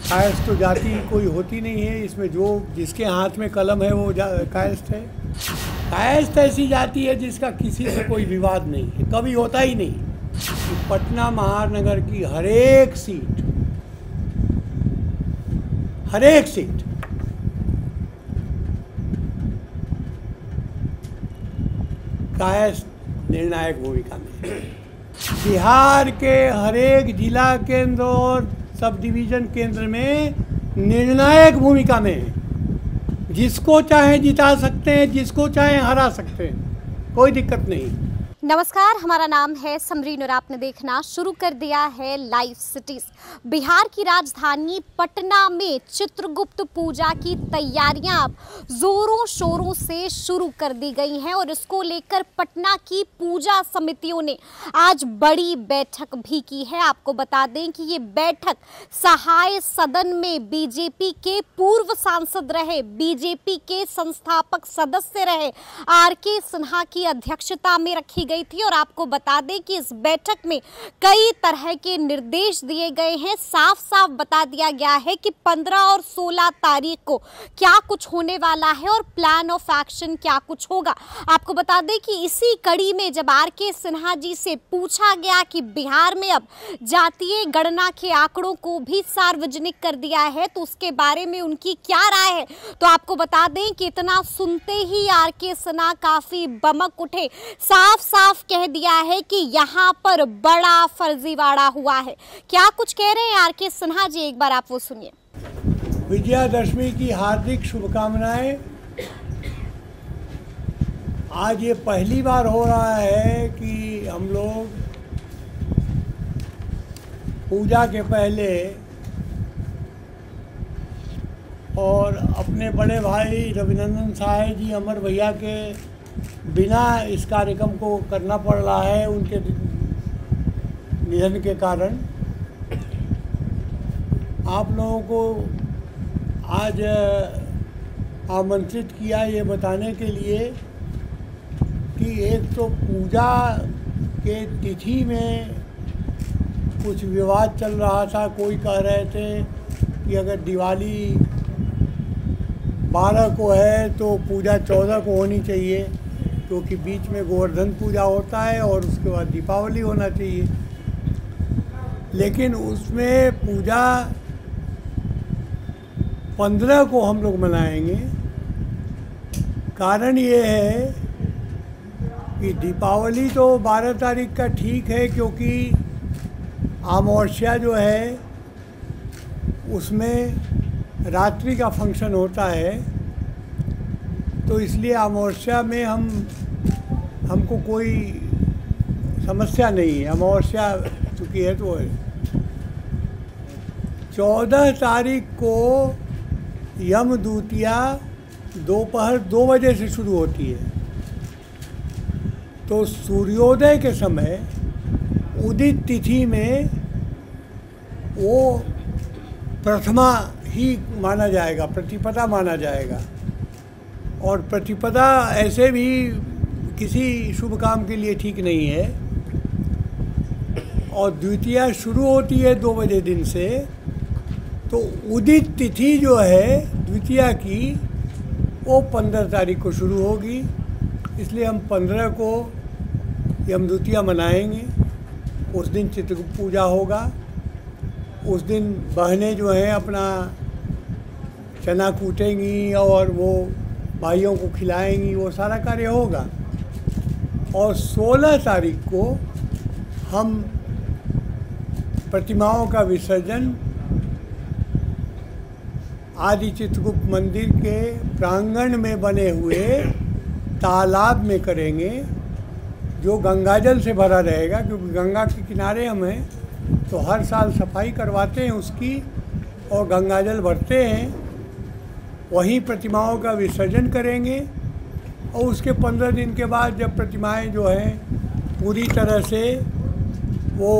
कायस्थ तो जाति कोई होती नहीं है, इसमें जो जिसके हाथ में कलम है वो कायस्थ है। कायस्थ ऐसी जाति है जिसका किसी से कोई विवाद नहीं है, कभी होता ही नहीं। पटना महानगर की हर एक सीट कायस्थ निर्णायक भूमिका में है। बिहार के हर एक जिला केंद्र और सब डिवीज़न केंद्र में निर्णायक भूमिका में है। जिसको चाहे जिता सकते हैं, जिसको चाहे हरा सकते हैं, कोई दिक्कत नहीं। नमस्कार, हमारा नाम है समरीन और आपने देखना शुरू कर दिया है लाइव सिटीज। बिहार की राजधानी पटना में चित्रगुप्त पूजा की तैयारियां अब जोरों शोरों से शुरू कर दी गई हैं और इसको लेकर पटना की पूजा समितियों ने आज बड़ी बैठक भी की है। आपको बता दें कि ये बैठक सहाय सदन में बीजेपी के पूर्व सांसद रहे, बीजेपी के संस्थापक सदस्य रहे आर.के. सिन्हा की अध्यक्षता में रखी गई थी और आपको बता दें कि इस बैठक में कई तरह के निर्देश दिए गए हैं। साफ साफ बता दिया गया है कि 15 और 16 तारीख को क्या कुछ होने वाला है और प्लान ऑफ एक्शन क्या कुछ होगा। आपको बता दें कि इसी कड़ी में जब आर.के. सिन्हा जी से पूछा गया कि बिहार में अब जातीय गणना के आंकड़ों को भी सार्वजनिक कर दिया है तो उसके बारे में उनकी क्या राय है, तो आपको बता दें कि इतना सुनते ही आर.के. सिन्हा काफी बमक उठे। साफ कह दिया है कि यहाँ पर बड़ा फर्जीवाड़ा हुआ है। क्या कुछ कह रहे हैं आर.के. सिन्हा जी, एक बार आप वो सुनिए। विजयादशमी की हार्दिक शुभकामनाएं। आज ये पहली बार हो रहा है कि हम लोग पूजा के पहले और अपने बड़े भाई रविनंदन साय जी अमर भैया के बिना इस कार्यक्रम को करना पड़ रहा है उनके निधन के कारण। आप लोगों को आज आमंत्रित किया ये बताने के लिए कि एक तो पूजा के तिथि में कुछ विवाद चल रहा था। कोई कह रहे थे कि अगर दिवाली 12 को है तो पूजा 14 को होनी चाहिए, क्योंकि बीच में गोवर्धन पूजा होता है और उसके बाद दीपावली होना चाहिए। लेकिन उसमें पूजा 15 को हम लोग मनाएंगे। कारण ये है कि दीपावली तो 12 तारीख का ठीक है, क्योंकि अमावस्या जो है उसमें रात्रि का फंक्शन होता है, तो इसलिए अमावस्या में हमको कोई समस्या नहीं है। अमावस्या चूँकि है तो 14 तारीख को यम द्वितीया दोपहर 2 बजे से शुरू होती है। तो सूर्योदय के समय उदित तिथि में वो प्रथमा ही माना जाएगा, प्रतिपदा माना जाएगा। और प्रतिपदा ऐसे भी किसी शुभ काम के लिए ठीक नहीं है। और द्वितीया शुरू होती है 2 बजे दिन से, तो उदित तिथि जो है द्वितीया की वो 15 तारीख को शुरू होगी। इसलिए हम 15 को यम द्वितीया मनाएंगे। उस दिन चित्रगुप्त पूजा होगा। उस दिन बहनें जो हैं अपना चना कूटेंगी और वो भाइयों को खिलाएंगी, वो सारा कार्य होगा। और 16 तारीख को हम प्रतिमाओं का विसर्जन आदि चित्रगुप्त मंदिर के प्रांगण में बने हुए तालाब में करेंगे, जो गंगाजल से भरा रहेगा। क्योंकि गंगा के किनारे हम हैं तो हर साल सफाई करवाते हैं उसकी और गंगाजल भरते हैं। वहीं प्रतिमाओं का विसर्जन करेंगे और उसके 15 दिन के बाद जब प्रतिमाएं जो हैं पूरी तरह से वो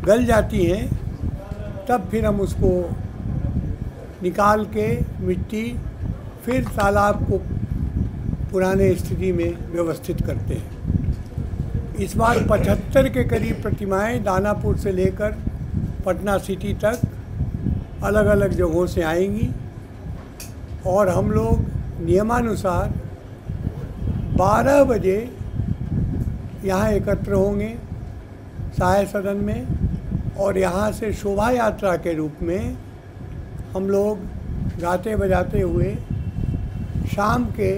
गल जाती हैं, तब फिर हम उसको निकाल के मिट्टी फिर तालाब को पुराने स्थिति में व्यवस्थित करते हैं। इस बार 75 के करीब प्रतिमाएं दानापुर से लेकर पटना सिटी तक अलग अलग जगहों से आएंगी और हम लोग नियमानुसार 12 बजे यहाँ एकत्र होंगे सहाय सदन में, और यहाँ से शोभा यात्रा के रूप में हम लोग गाते बजाते हुए शाम के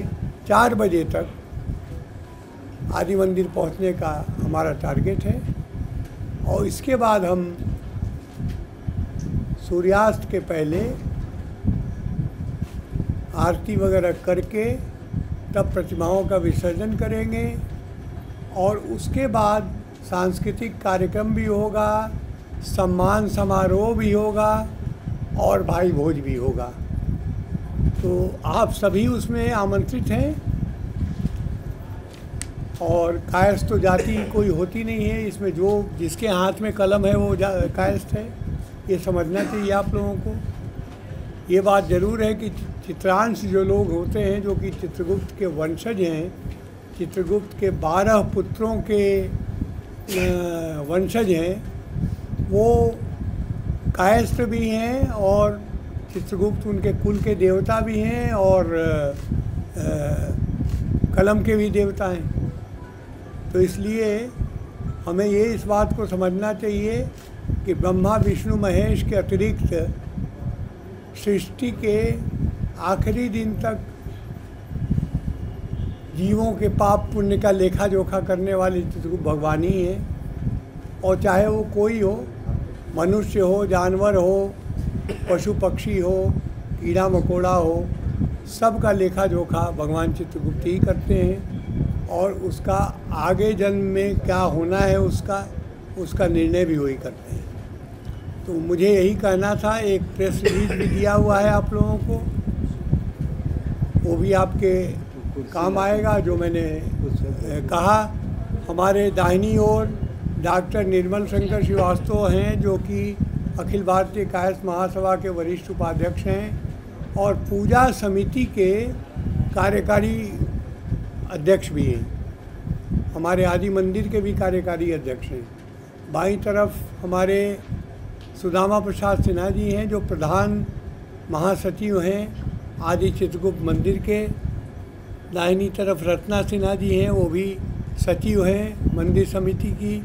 4 बजे तक आदि मंदिर पहुँचने का हमारा टारगेट है। और इसके बाद हम सूर्यास्त के पहले आरती वगैरह करके तब प्रतिमाओं का विसर्जन करेंगे, और उसके बाद सांस्कृतिक कार्यक्रम भी होगा, सम्मान समारोह भी होगा और भाई भोज भी होगा। तो आप सभी उसमें आमंत्रित हैं। और कायस्थ तो जाति कोई होती नहीं है इसमें, जो जिसके हाथ में कलम है वो कायस्थ है, ये समझना चाहिए आप लोगों को। ये बात ज़रूर है कि चित्रांश जो लोग होते हैं जो कि चित्रगुप्त के वंशज हैं, चित्रगुप्त के 12 पुत्रों के वंशज हैं, वो कायस्थ भी हैं और चित्रगुप्त उनके कुल के देवता भी हैं और कलम के भी देवता हैं। तो इसलिए हमें ये इस बात को समझना चाहिए कि ब्रह्मा विष्णु महेश के अतिरिक्त सृष्टि के आखिरी दिन तक जीवों के पाप पुण्य का लेखा जोखा करने वाले चित्रगुप्त भगवान ही हैं। और चाहे वो कोई हो, मनुष्य हो, जानवर हो, पशु पक्षी हो, कीड़ा मकोड़ा हो, सबका लेखा जोखा भगवान चित्रगुप्त ही करते हैं। और उसका आगे जन्म में क्या होना है उसका निर्णय भी वही करते हैं। तो मुझे यही कहना था। एक प्रेस रिलीज भी दिया हुआ है आप लोगों को, वो भी आपके काम आएगा। जो मैंने कहा, हमारे दाहिनी ओर डॉक्टर निर्मल शंकर श्रीवास्तव हैं जो कि अखिल भारतीय कायस्थ महासभा के वरिष्ठ उपाध्यक्ष हैं और पूजा समिति के कार्यकारी अध्यक्ष भी हैं। हमारे आदि मंदिर के भी कार्यकारी अध्यक्ष हैं। बाईं तरफ हमारे सुदामा प्रसाद सिन्हा जी हैं जो प्रधान महासचिव हैं आदि चित्रगुप्त मंदिर के। दाहिनी तरफ रत्ना सिन्हा जी हैं, वो भी सचिव हैं मंदिर समिति की।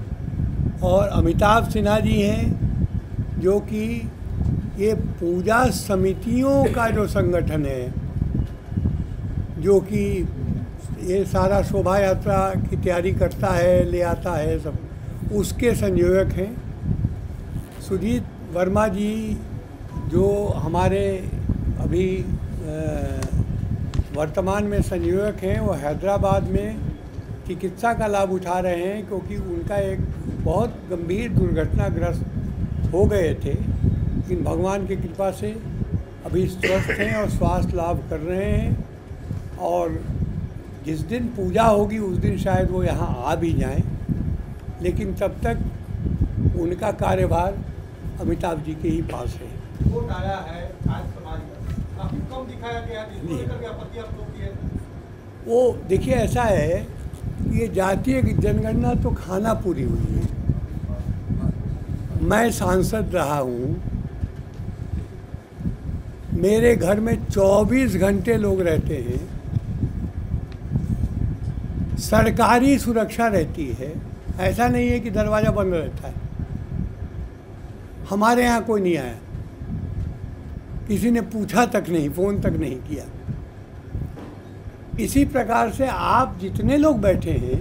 और अमिताभ सिन्हा जी हैं जो कि ये पूजा समितियों का जो संगठन है, जो कि ये सारा शोभा यात्रा की तैयारी करता है, ले आता है, सब उसके संयोजक हैं। सुजीत वर्मा जी जो हमारे अभी वर्तमान में संयोजक हैं, वो हैदराबाद में चिकित्सा का लाभ उठा रहे हैं क्योंकि उनका एक बहुत गंभीर दुर्घटनाग्रस्त हो गए थे, लेकिन भगवान की कृपा से अभी स्वस्थ हैं और स्वास्थ्य लाभ कर रहे हैं। और जिस दिन पूजा होगी उस दिन शायद वो यहाँ आ भी जाएं, लेकिन तब तक उनका कार्यभार अमिताभ जी के ही पास है। रिपोर्ट आया है आज समाज में काफी कम दिखाया गया, जिसको लेकर के आपत्ति आप लोग की है। वो देखिए, ऐसा है कि ये जातीय जनगणना तो खाना पूरी हुई है। मैं सांसद रहा हूँ, मेरे घर में 24 घंटे लोग रहते हैं, सरकारी सुरक्षा रहती है। ऐसा नहीं है कि दरवाज़ा बंद रहता है। हमारे यहाँ कोई नहीं आया, किसी ने पूछा तक नहीं, फ़ोन तक नहीं किया। इसी प्रकार से आप जितने लोग बैठे हैं,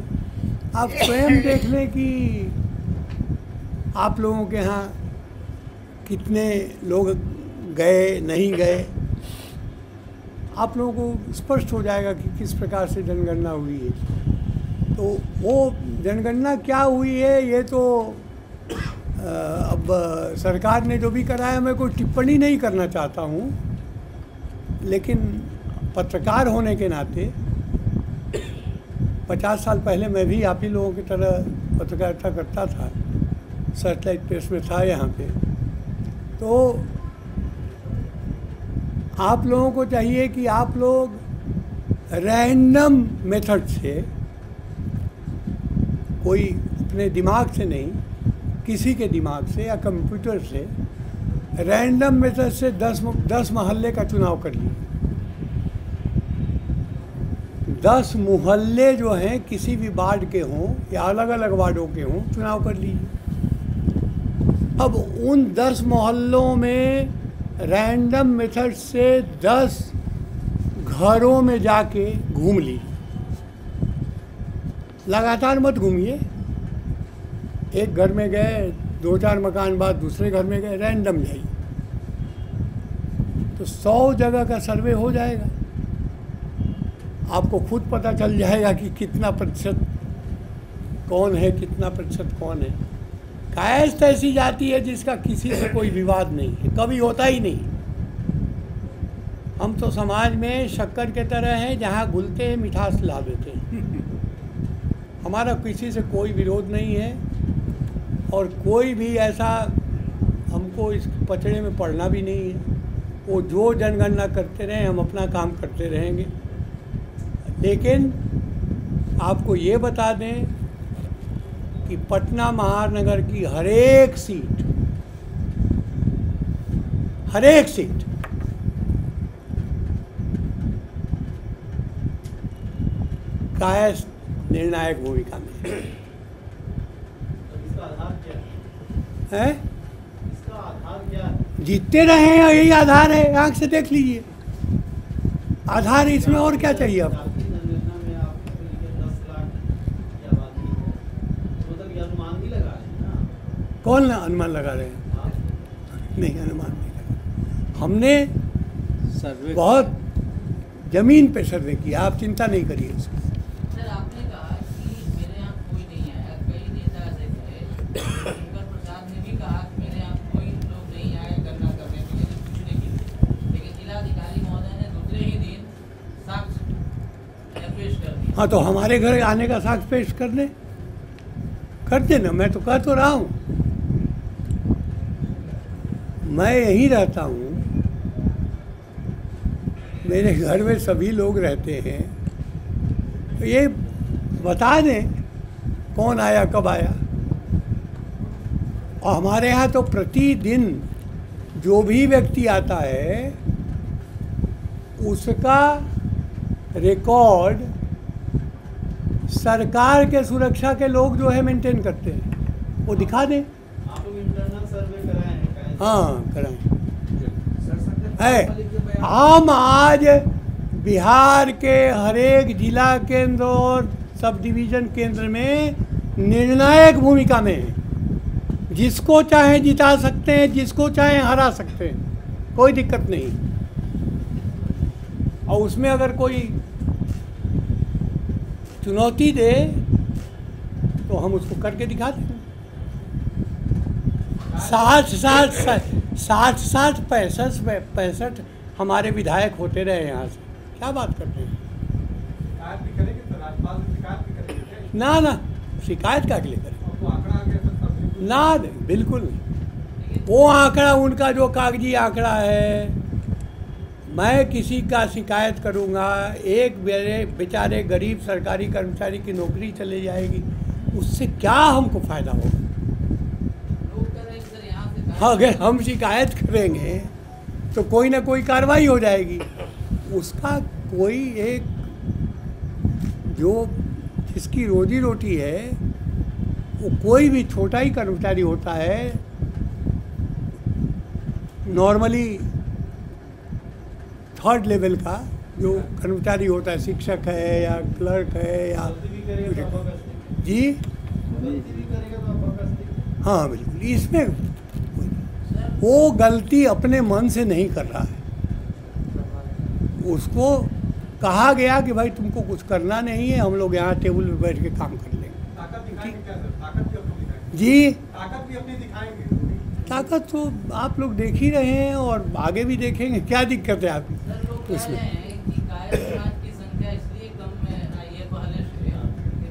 आप स्वयं देख लें कि आप लोगों के यहाँ कितने लोग गए, नहीं गए। आप लोगों को स्पष्ट हो जाएगा कि किस प्रकार से जनगणना हुई है। तो वो जनगणना क्या हुई है, ये तो अब सरकार ने जो भी कराया, मैं कोई टिप्पणी नहीं करना चाहता हूँ, लेकिन पत्रकार होने के नाते 50 साल पहले मैं भी आप ही लोगों की तरह पत्रकारिता करता था, सैटेलाइट प्रेस में था यहाँ पे। तो आप लोगों को चाहिए कि आप लोग रैंडम मेथड से, कोई अपने दिमाग से नहीं, किसी के दिमाग से या कंप्यूटर से रैंडम मेथड से 10 मोहल्ले का चुनाव कर लिए। 10 मोहल्ले जो हैं किसी भी वार्ड के हों या अलग अलग वार्डों के हों, चुनाव कर लीजिए। अब उन 10 मोहल्लों में रैंडम मेथड से 10 घरों में जाके घूम लीजिए। लगातार मत घूमिए, एक घर में गए, 2-4 मकान बाद दूसरे घर में गए, रैंडम जाइए, तो 100 जगह का सर्वे हो जाएगा। आपको खुद पता चल जाएगा कि कितना प्रतिशत कौन है, कितना प्रतिशत कौन है। कायस्थ ऐसी जाती है जिसका किसी से कोई विवाद नहीं है, कभी होता ही नहीं। हम तो समाज में शक्कर के तरह हैं, जहाँ घुलते हैं मिठास ला देते हैं। हमारा किसी से कोई विरोध नहीं है और कोई भी ऐसा हमको इस पचड़े में पड़ना भी नहीं है। वो जो जनगणना करते रहें, हम अपना काम करते रहेंगे। लेकिन आपको ये बता दें कि पटना महानगर की हर एक सीट कायस्थ निर्णायक भूमिका में है। इसका आधार क्या है? इसका आधार क्या है? जीतते रहे हैं, यही आधार है। आंख से देख लीजिए, आधार इसमें और क्या चाहिए आपको? राष्ट्रीय जनगणना में आप 10 लाख की आबादी है, तो मतलब ये अनुमान भी लगा रहे हैं ना? कौन अनुमान लगा रहे हैं? आप नहीं, अनुमान नहीं लगा। हमने बहुत जमीन पे सर्वे किया, आप चिंता नहीं करिए उसकी। सर, आपने कहा कि मेरे यहाँ कोई नहीं आया, कई नेता ऐसे थे। शंकर प्रसाद ने भी कहा कि मेरे यहाँ कोई लोग नहीं आए गणना करने के लिए, पूछने के लिए, लेकिन जिलाधिकारी महोदय ने दूसरे ही दिन साक्ष्य पेश कर दिया। हाँ, तो हमारे घर आने का साक्ष्य पेश कर देना। मैं तो कह तो रहा हूँ, मैं यहीं रहता हूँ, मेरे घर में सभी लोग रहते हैं, तो ये बता दें कौन आया कब आया। और हमारे यहाँ तो प्रतिदिन जो भी व्यक्ति आता है उसका रिकॉर्ड सरकार के सुरक्षा के लोग जो है मेंटेन करते हैं, वो दिखा दें। आप लोग इंटरनल सर्वे कराए हैं क्या? हाँ, कराएं। है, हम आज बिहार के हर एक जिला केंद्र और सब डिवीज़न केंद्र में निर्णायक भूमिका में हैं। जिसको चाहे जिता सकते हैं, जिसको चाहे हरा सकते हैं, कोई दिक्कत नहीं। और उसमें अगर कोई चुनौती दे तो हम उसको करके दिखा देंगे। 65 हमारे विधायक होते रहे यहाँ से, क्या बात करते हैं? शिकायत भी करेंगे तो राज्यपाल से शिकायत भी करेंगे क्या? ना, शिकायत का लिए करें? और वो आंकड़ा आ गया सर, ना, बिल्कुल नहीं। वो आंकड़ा उनका जो कागजी आंकड़ा है, मैं किसी का शिकायत करूँगा, एक मेरे बेचारे गरीब सरकारी कर्मचारी की नौकरी चले जाएगी, उससे क्या हमको फ़ायदा होगा? लोग कह रहे हैं कि सर यहाँ से हाँ, अगर हम शिकायत करेंगे तो कोई ना कोई कार्रवाई हो जाएगी। उसका कोई एक जो जिसकी रोजी रोटी है, वो कोई भी छोटा ही कर्मचारी होता है, नॉर्मली 3rd लेवल का जो कर्मचारी होता है, शिक्षक है या क्लर्क है या गलती भी करेगा तो अपकस्थित। जी, गलती भी करेगा तो अपकस्थित। हाँ बिल्कुल। इसमें वो गलती अपने मन से नहीं कर रहा है, उसको कहा गया कि भाई तुमको कुछ करना नहीं है, हम लोग यहाँ टेबल पे बैठ के काम कर लेंगे। ताकत दिखाएंगे क्या सर? ताकत भी अपनी दिखाएंगे? जी, ताकत भी अपनी दिखाएंगे? ताकत तो आप लोग देख ही रहे हैं और आगे भी देखेंगे। क्या दिक्कत है आपकी सर, लोग कह उसमें? रहे हैं कि कायर समाज की संख्या इसलिए कम में आई है पहले से कि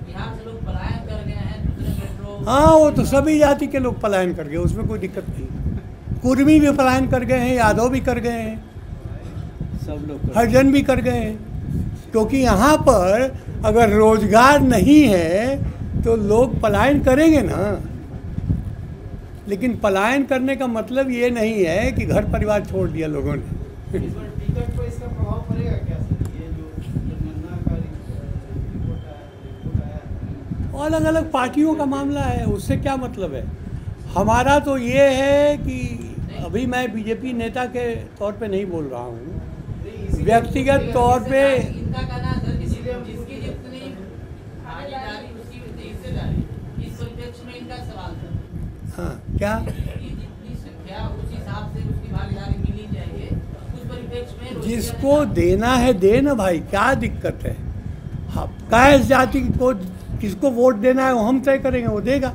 बिहार से लोग पलायन कर गए हैं दूसरे मेट्रो। हाँ, वो तो सभी जाति के लोग पलायन कर गए, उसमें कोई दिक्कत नहीं। कुर्मी भी पलायन कर गए हैं, यादव भी कर गए हैं, सब लोग हरिजन भी कर गए हैं, क्योंकि यहाँ पर अगर रोजगार नहीं है तो लोग पलायन करेंगे ना। लेकिन पलायन करने का मतलब ये नहीं है कि घर परिवार छोड़ दिया लोगों ने। इस बार टिकट पर इसका प्रभाव पड़ेगा क्या सर? ये जो जनगणना का रिपोर्ट आया है, अलग अलग पार्टियों का मामला है, उससे क्या मतलब है। हमारा तो ये है कि अभी मैं बीजेपी नेता के तौर पे नहीं बोल रहा हूँ, व्यक्तिगत तौर पे इनका कहना है सर, जिसकी जितनी भागीदारी उसकी हिस्सेदारी, इस परिप्रेक्ष्य में इनका सवाल था। हाँ क्या कि जितनी संख्या उस हिसाब से उसकी भागीदारी मिलनी चाहिए, उस परिप्रेक्ष्य में जिसको देना है दे ना भाई, क्या दिक्कत है। हाँ कैस जाति को किसको वोट देना है वो हम तय करेंगे, वो देगा।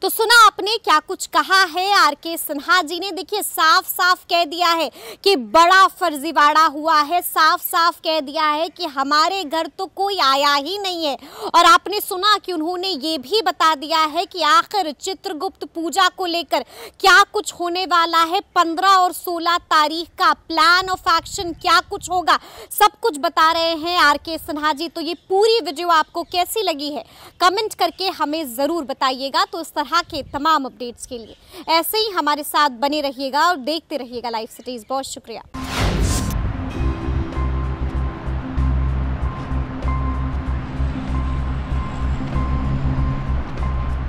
तो सुना आपने क्या कुछ कहा है आर.के. सिन्हा जी ने। देखिए साफ साफ कह दिया है कि बड़ा फर्जीवाड़ा हुआ है, साफ साफ कह दिया है कि हमारे घर तो कोई आया ही नहीं है। और आपने सुना कि उन्होंने ये भी बता दिया है कि आखिर चित्रगुप्त पूजा को लेकर क्या कुछ होने वाला है, 15 और 16 तारीख का प्लान ऑफ एक्शन क्या कुछ होगा, सब कुछ बता रहे हैं आर.के. सिन्हा जी। तो ये पूरी वीडियो आपको कैसी लगी है कमेंट करके हमें ज़रूर बताइएगा। तो इस तरह के तमाम अपडेट्स के लिए ऐसे ही हमारे साथ बने रहिएगा और देखते रहिएगा लाइव सिटीज। बहुत शुक्रिया।